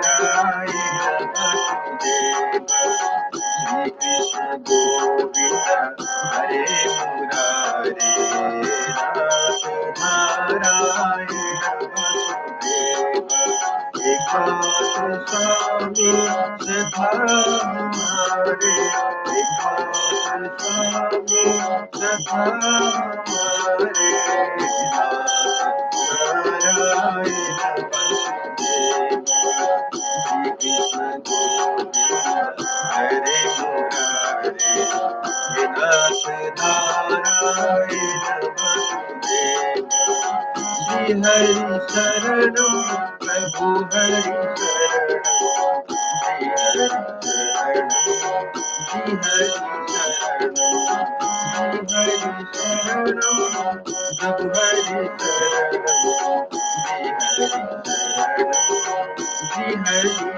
नारायण वसुदेव श्री कृष्ण गोविंद हरे मुरारे नाथ नारायण वसुदेव एकांत स्वामी सखा हमारे एकांत स्वामी सखा हमारे नारायण वसुदेव श्री कृष्ण गोविंद हरे मुरारे नाथ नारायण वसुदेव श्री हरि शरणं प्रभु हरि शरणं श्री हरि शरणं श्री हरि शरणं श्री हरि शरणं प्रभु हरि शरणं श्री हरि शरणं श्री हरि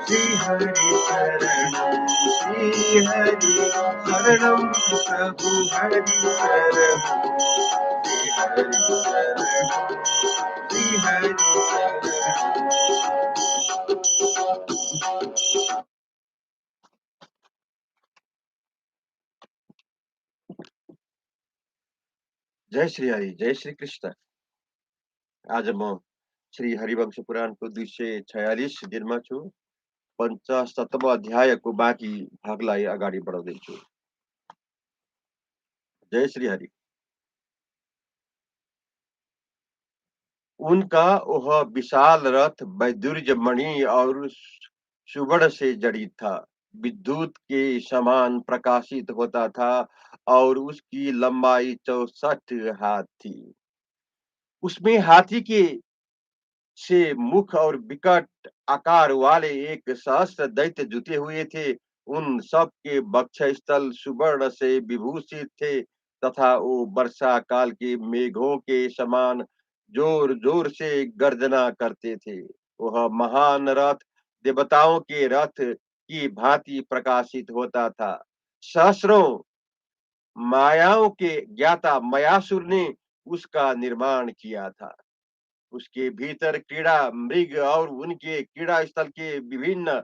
श्री हरि शरणं श्री हरि शरणं प्रभु हरि शरणं श्री हरि शरणं श्री हरि शरणं। जय श्री हरि जय श्री कृष्ण। आज म श्री हरिवंश पुराणको 246 दिनमा छु। 57औं अध्यायको बाँकी भागलाई अगाडि बढाउँदैछु। जय श्री हरि। उनका वह विशाल रथ वैदुर्य मणि और सुवर्ण से जड़ित था, विद्युत के समान प्रकाशित होता था और उसकी लंबाई 64 हाथ थी। उसमें हाथी के से मुख और विकट आकार वाले एक सहस्त्र दैत्य जुटे हुए थे। उन सब के वक्षस्थल सुवर्ण से विभूषित थे तथा वो वर्षा काल के मेघों के समान जोर जोर से गर्जना करते थे। वह महान रथ देवताओं के रथ की भांति प्रकाशित होता था। सहस्रों मायाओं के ज्ञाता मयासुर ने उसका निर्माण किया था। उसके भीतर क्रीड़ा मृग और उनके क्रीड़ा स्थल के विभिन्न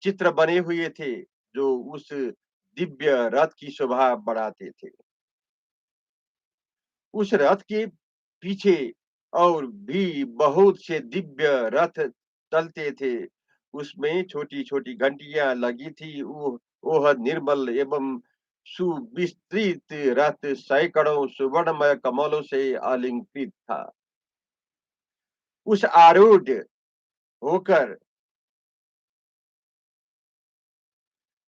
चित्र बने हुए थे जो उस दिव्य रथ की शोभा बढ़ाते थे। उस रथ के पीछे और भी बहुत से दिव्य रथ चलते थे। उसमें छोटी छोटी घंटियां लगी थी। वह निर्मल एवं सुविस्तृत रथ सैकड़ों सुवर्णमय कमलों से अलंकृत था। उस आरूढ़ होकर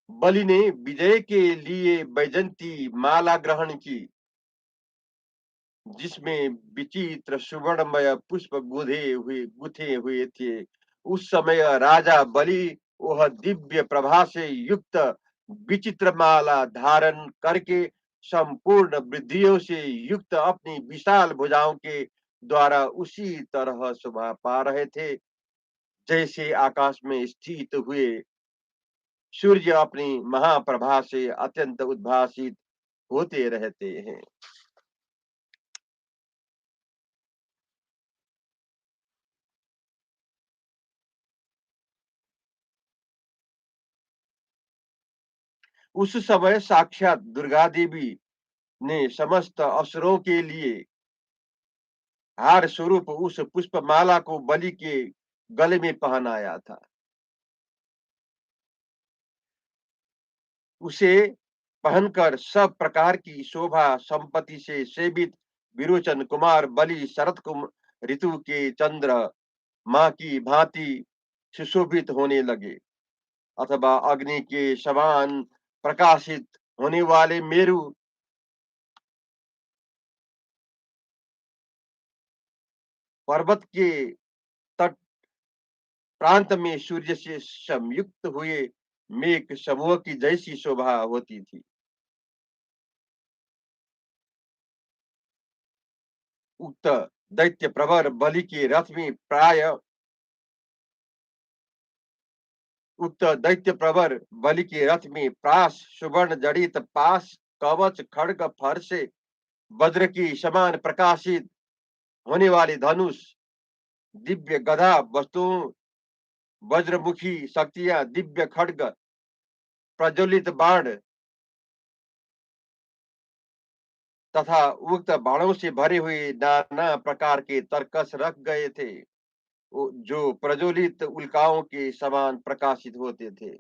बलि ने विजय के लिए वैजंती माला ग्रहण की, जिसमें विचित्र सुवर्णमय पुष्प गुथे हुए थे। उस समय राजा बलि वह दिव्य प्रभा से युक्त विचित्र माला धारण करके संपूर्ण वृद्धियों से युक्त अपनी विशाल भुजाओं के द्वारा उसी तरह शोभा पा रहे थे जैसे आकाश में स्थित हुए सूर्य अपनी महाप्रभा से अत्यंत उद्भासित होते रहते हैं। उस समय साक्षात दुर्गा देवी ने समस्त असुरों के लिए हार स्वरूप उस पुष्पमाला को बलि के गले में पहनाया था। उसे पहनकर सब प्रकार की शोभा संपत्ति से सेवित विरोचन कुमार बलि शरत ऋतु के चंद्र माँ की भांति सुशोभित होने लगे, अथवा अग्नि के समान प्रकाशित होने वाले मेरु पर्वत के तट प्रांत में सूर्य से संयुक्त हुए मेघ समूह की जैसी शोभा होती थी। उक्त दैत्य प्रवर बलि के रथ में प्राय उक्त दैत्य प्रवर बलि के रथ में प्रास सुवर्ण जड़ित पास कवच खड्ग फरसे वज्र की समान प्रकाशित होने वाली धनुष दिव्य गदा वस्तुओं वज्रमुखी शक्तियां दिव्य खड्ग प्रज्वलित बाण तथा उक्त बाणों से भरे हुए नाना प्रकार के तरकस रख गए थे जो प्रज्वलित उल्काओं के समान प्रकाशित होते थे।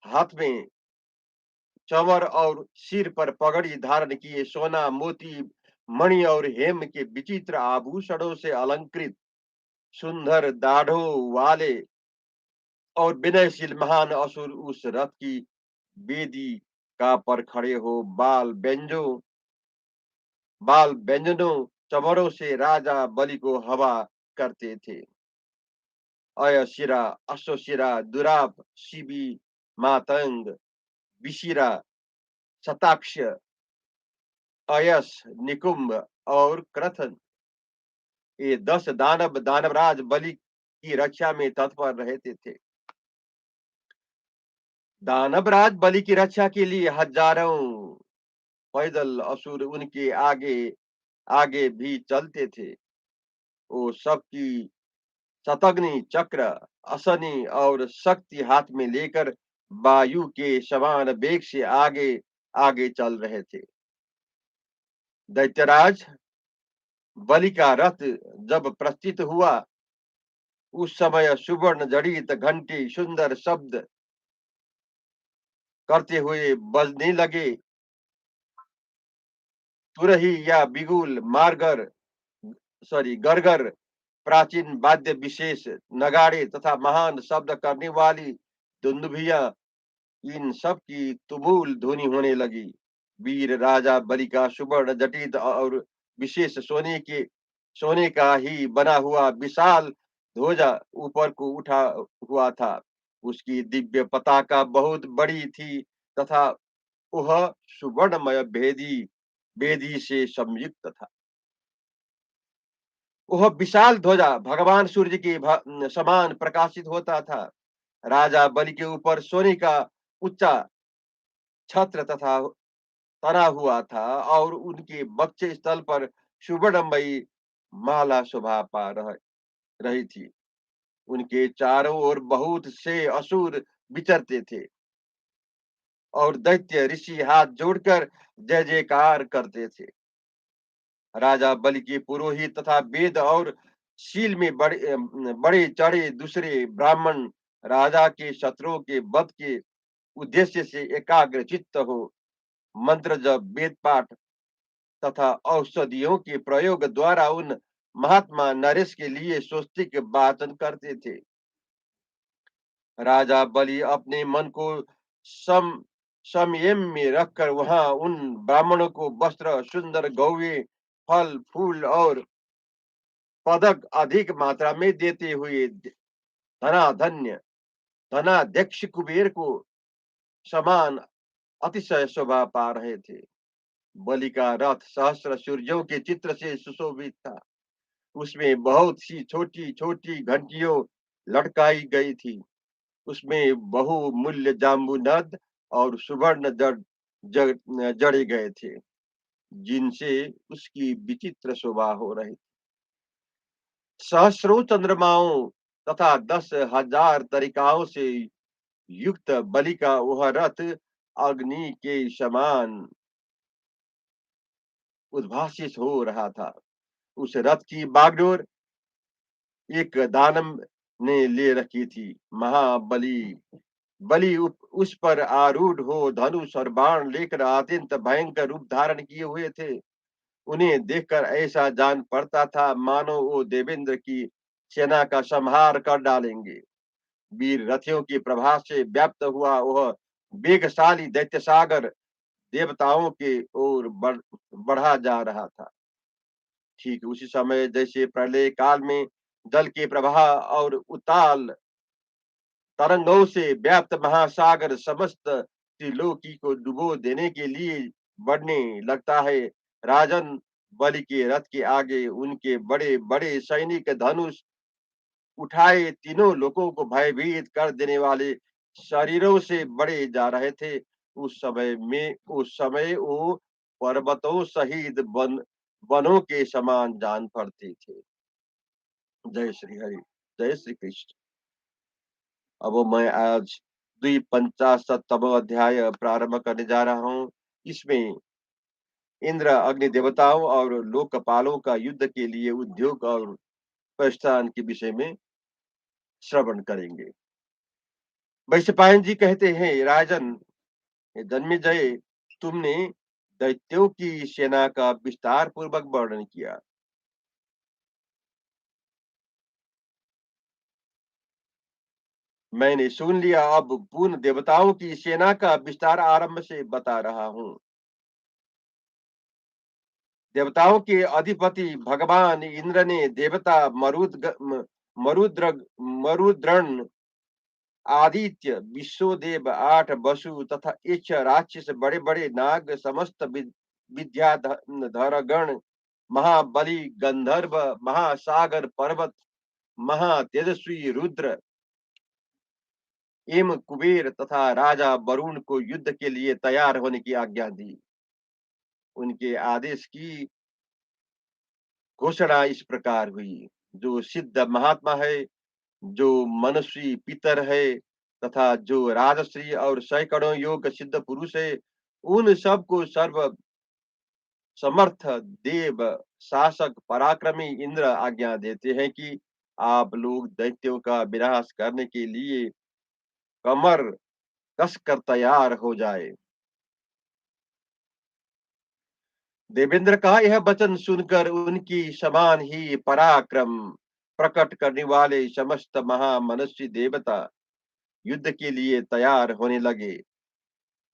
हाथ में चंवर और सिर पर पगड़ी धारण किए सोना मोती मणि और हेम के विचित्र आभूषणों से अलंकृत सुंदर दाढ़ों वाले और विनयशील महान असुर उस रथ की वेदी का पर खड़े हो बाल व्यंजनों चमड़ों से राजा बलि को हवा करते थे। अयशिरा अश्वशिरा दुराप शिबी मातंग विशिरा शताक्ष अयस निकुंभ और क्रथन ये 10 दानवराज बलि की रक्षा में तत्पर रहते थे। दानवराज बलि की रक्षा के लिए हजारों पैदल असुर उनके आगे आगे भी चलते थे। वो सबकी शतग्नि चक्र असनी और शक्ति हाथ में लेकर वायु के समान वेग से आगे आगे चल रहे थे। दैत्यराज बलि का रथ जब प्रस्थित हुआ उस समय सुवर्ण जड़ित घंटी सुंदर शब्द करते हुए बजने लगे। तुरही या बिगुल मारगर गरगर प्राचीन वाद्य विशेष नगाड़े तथा महान शब्द करने वाली दुंदुभियां इन सब की तुमुल ध्वनि होने लगी। वीर राजा बलि का सुवर्ण जटित और विशेष सोने का ही बना हुआ विशाल ध्वजा ऊपर को उठा हुआ था। उसकी दिव्य पताका बहुत बड़ी थी तथा वह सुवर्णमय बेदी से संयुक्त था। वह विशाल ध्वजा भगवान सूर्य के समान प्रकाशित होता था। राजा बलि के ऊपर सोने का उच्चा छत्र तथा तना हुआ था और उनके बक्ष स्थल पर सुवर्णमयी माला शोभा पा रही थी। उनके चारों ओर बहुत से असुर विचरते थे और दैत्य ऋषि हाथ जोड़कर जय जयकार करते थे। राजा बलि के पुरोहित तथा वेद और शील में बड़े चढ़े दूसरे ब्राह्मण राजा के शत्रुओं के वध के उद्देश्य से एकाग्र चित्त हो मंत्र जप वेद पाठ तथा औषधियों के प्रयोग द्वारा उन महात्मा नरेश के लिए स्वस्तिक वाचन करते थे। राजा बलि अपने मन को सम संयम में रखकर वहां उन ब्राह्मणों को वस्त्र सुंदर गौवे फल फूल और पदक अधिक मात्रा में देते हुए धनाधन्य धनाध्यक्ष कुबेर को समान अतिशय शोभा पा रहे थे। बलि का रथ सहस्र सूर्यों के चित्र से सुशोभित था। उसमें बहुत सी छोटी छोटी घंटियों लटकाई गई थी। उसमें बहुमूल्य जाम्बुनद और सुवर्ण जड़े गए थे जिनसे उसकी विचित्र शोभा हो रही। सहस्रों चंद्रमाओं तथा 10,000 तरिकाओं से युक्त बलि का वह रथ अग्नि के समान उद्भासित हो रहा था। उस रथ की बागडोर एक दानव ने ले रखी थी। महाबली बलि उस पर आरूढ़ हो धनुष और बाण लेकर अत्यंत भयंकर रूप धारण किए हुए थे। उन्हें देखकर ऐसा जान पड़ता था मानो वो देवेंद्र की सेना का संहार कर डालेंगे। वीर रथियों की प्रभा से व्याप्त हुआ वह वेगशाली दैत्य सागर देवताओं के ओर बढ़ा जा रहा था। ठीक उसी समय जैसे प्रलय काल में जल के प्रवाह और उताल तरंगों से व्याप्त महासागर समस्त त्रिलोकी को डुबो देने के लिए बढ़ने लगता है। राजन बलि के रथ के आगे उनके बड़े-बड़े सैनिक धनुष उठाए तीनों लोगों को भयभीत कर देने वाले शरीरों से बड़े जा रहे थे। उस समय वो पर्वतों सहित वनों के समान जान पड़ते थे। जय श्री हरि, जय श्री कृष्ण। अब मैं आज 250वां अध्याय प्रारंभ करने जा रहा हूँ। इसमें इंद्र, अग्नि देवताओं और लोकपालों का युद्ध के लिए उद्योग और प्रस्थान के विषय में श्रवण करेंगे। वैशंपायन जी कहते हैं, राजन जन्मेजय, तुमने दैत्यों की सेना का विस्तार पूर्वक वर्णन किया। मैंने सुन लिया, अब पुनः देवताओं की सेना का विस्तार आरंभ से बता रहा हूँ। देवताओं के अधिपति भगवान इंद्र ने देवता मरुद्रन, आदित्य, विश्वदेव, 8 वसु तथा यक्ष, राक्षस, बड़े-बड़े नाग, समस्त विद्याधरगण, महाबली, गंधर्व, महासागर पर्वत, महातेजस्वी रुद्र एवं कुबेर तथा राजा वरुण को युद्ध के लिए तैयार होने की आज्ञा दी। उनके आदेश की घोषणा इस प्रकार हुई। जो सिद्ध महात्मा है, जो मनस्वी पितर है तथा जो राजश्री और सैकड़ों योग सिद्ध पुरुष है, उन सबको सर्व समर्थ देव शासक पराक्रमी इंद्र आज्ञा देते हैं कि आप लोग दैत्यों का विनाश करने के लिए कमर कसकर तैयार हो जाए। देवेंद्र का यह वचन सुनकर उनकी समान ही पराक्रम प्रकट करने वाले समस्त महामनस्वी देवता युद्ध के लिए तैयार होने लगे।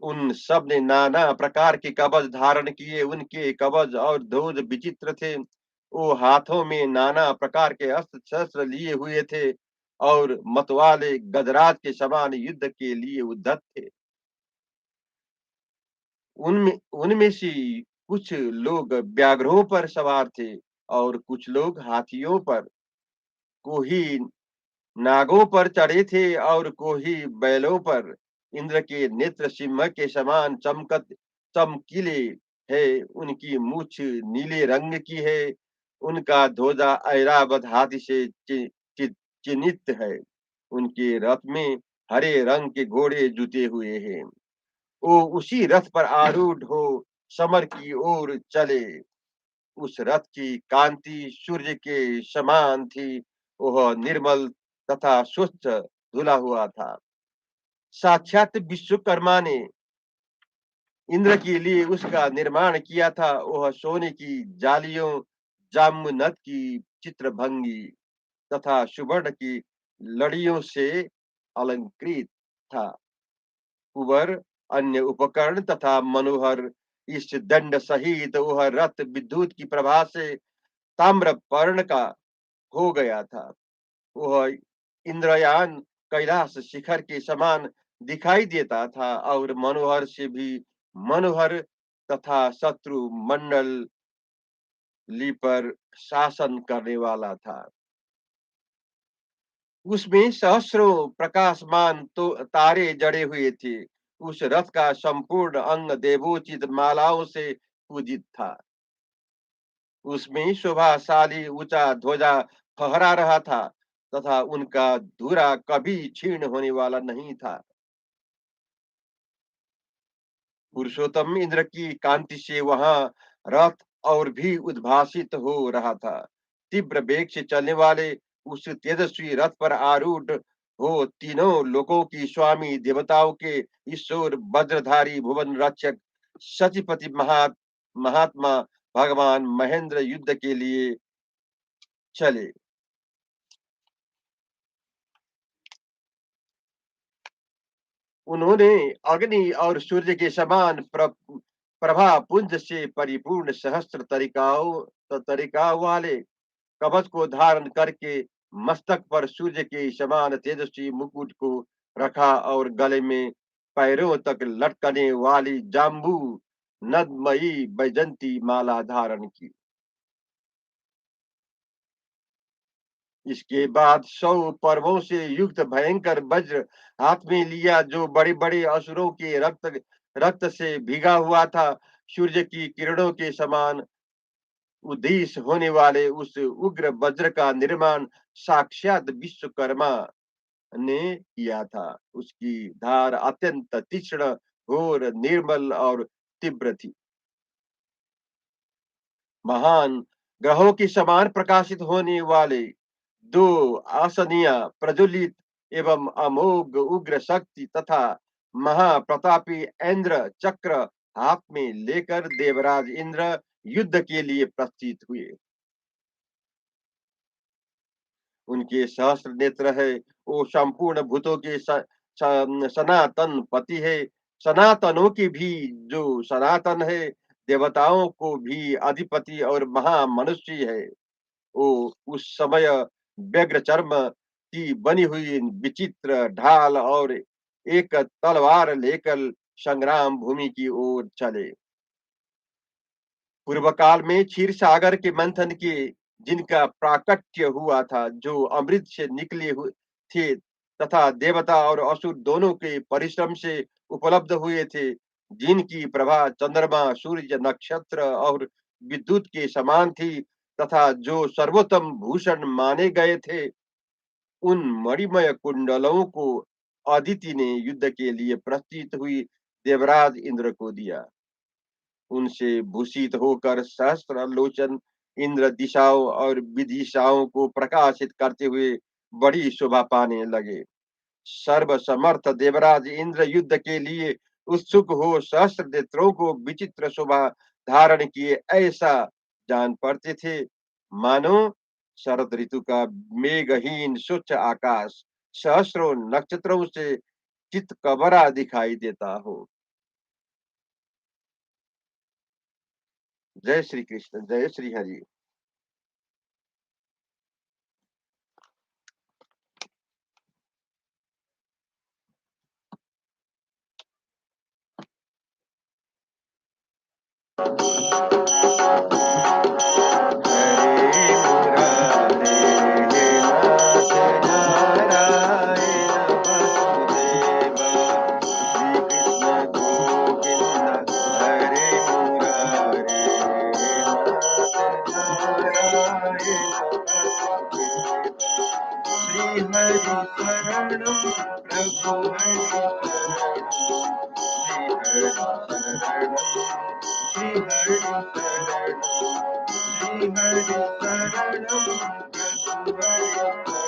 उन सब ने नाना प्रकार के कवच धारण किए। उनके कवच और ध्वज विचित्र थे। वो हाथों में नाना प्रकार के अस्त्र शस्त्र लिए हुए थे और मतवाले गजराज के समान युद्ध के लिए उद्धत थे। उनमें उनमें से कुछ लोग व्याघ्रों पर सवार थे और कुछ लोग हाथियों पर, कोई नागों पर चढ़े थे और कोई बैलों पर। इंद्र के नेत्र सिंह के समान चमकीले है। उनकी मूछ नीले रंग की है। उनका ध्वजा ऐरावत हाथी से चिन्हित है। उनके रथ में हरे रंग के घोड़े जुते हुए हैं। वो उसी रथ पर आरूढ़ हो समर की ओर चले। उस रथ की कांति सूर्य के समान थी। वह निर्मल तथा स्वच्छ धुला हुआ था। साक्षात विश्वकर्मा ने इंद्र के लिए उसका निर्माण किया था। वह सोने की जालियों, जामुनत की चित्रभंगी तथा सुवर्ण की लड़ियों से अलंकृत था। कुंवर, अन्य उपकरण तथा मनोहर इस दंड सहित वह रथ विद्युत की प्रभा से ताम्रपर्ण का हो गया था। वह इंद्रयान कैलाश शिखर के समान दिखाई देता था और मनोहर से भी मनोहर तथा शत्रु मंडल पर शासन करने वाला था। उसमें सहस्रों प्रकाशमान तो तारे जड़े हुए थे। उस रथ का संपूर्ण अंग देवोचित मालाओं से पूजित था। उसमें शोभाशाली ऊंचा ध्वजा फहरा रहा था तथा उनका धुरा कभी क्षीण होने वाला नहीं था। पुरुषोत्तम इंद्र की कांति से वहां रथ और भी उद्भासित हो रहा था। तीव्र वेग से चलने वाले उस तेजस्वी रथ पर आरूढ़ हो तीनों लोकों की स्वामी, देवताओं के ईश्वर, वज्रधारी भुवन रक्षक, सचिपति महात्मा भगवान महेंद्र युद्ध के लिए चले। उन्होंने अग्नि और सूर्य के समान प्रभा पुंज से परिपूर्ण सहस्त्र तरीकाओं वाले कवच को धारण करके मस्तक पर सूर्य के समान तेजस्वी मुकुट को रखा और गले में पैरों तक लटकने वाली जाम्बू नदमयी बैजंती माला धारण की। इसके बाद 100 पर्वों से युक्त भयंकर वज्र हाथ में लिया, जो बड़े-बड़े असुरों के रक्त रक्त से भीगा हुआ था। सूर्य की किरणों के समान उद्देश्य होने वाले उस उग्र वज्र का निर्माण साक्षात विश्वकर्मा ने किया था। उसकी धार अत्यंत तीक्ष्ण, घोर, निर्मल और तीव्र थी। महान ग्रहों के समान प्रकाशित होने वाले 2 आसनियाँ प्रज्वलित एवं अमोघ उग्र शक्ति तथा महाप्रतापी इंद्र चक्र हाथ में लेकर देवराज इंद्र युद्ध के लिए प्रस्थित हुए। उनके सहस्त्र नेत्र है, वो संपूर्ण भूतों के सनातन पति है। सनातनों की भी जो सनातन है, देवताओं को भी अधिपति और महामनुष्य है। वो उस समय व्यग्र चर्म की बनी हुई विचित्र ढाल और एक तलवार लेकर संग्राम भूमि की ओर चले। पूर्व काल में क्षीर सागर के मंथन के जिनका प्राकट्य हुआ था, जो अमृत से निकले हुए थे तथा देवता और असुर दोनों के परिश्रम से उपलब्ध हुए थे, जिनकी प्रभा चंद्रमा, सूर्य, नक्षत्र और विद्युत के समान थी तथा जो सर्वोत्तम भूषण माने गए थे, उन मणिमय कुंडलों को अदिति ने युद्ध के लिए प्रस्थित हुई देवराज इंद्र को दिया। उनसे भूषित होकर सहस्त्र लोचन इंद्र दिशाओं और विदिशाओं को प्रकाशित करते हुए बड़ी शोभा पाने लगे। सर्वसमर्थ देवराज इंद्र युद्ध के लिए उत्सुक हो सहस्त्र नेत्रों को विचित्र शोभा धारण किए ऐसा जान पड़ते थे, मानो शरद ऋतु का मेघहीन स्वच्छ आकाश सहस्रों नक्षत्रों से चित्कबरा दिखाई देता हो। जय श्री कृष्ण, जय श्री हरि। हरे मुरारे हे नाथ नारायण वासुदेवा, श्री कृष्ण गोविंद हरे मुरारे हे नाथ नारायण वासुदेवा। श्री हरि शरणं प्रभु हरि शरणं, श्री हरि शरणं, श्री हरि शरणं, श्री हरि शरणं प्रभु हरि शरणं,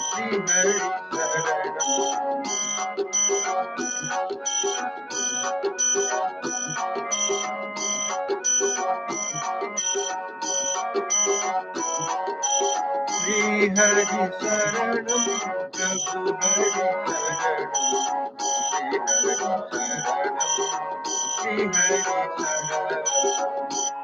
श्री हरि शरणं, श्री हरि शरणं प्रभु हरि शरणं, श्री हरि शरणं, श्री हरि शरणं,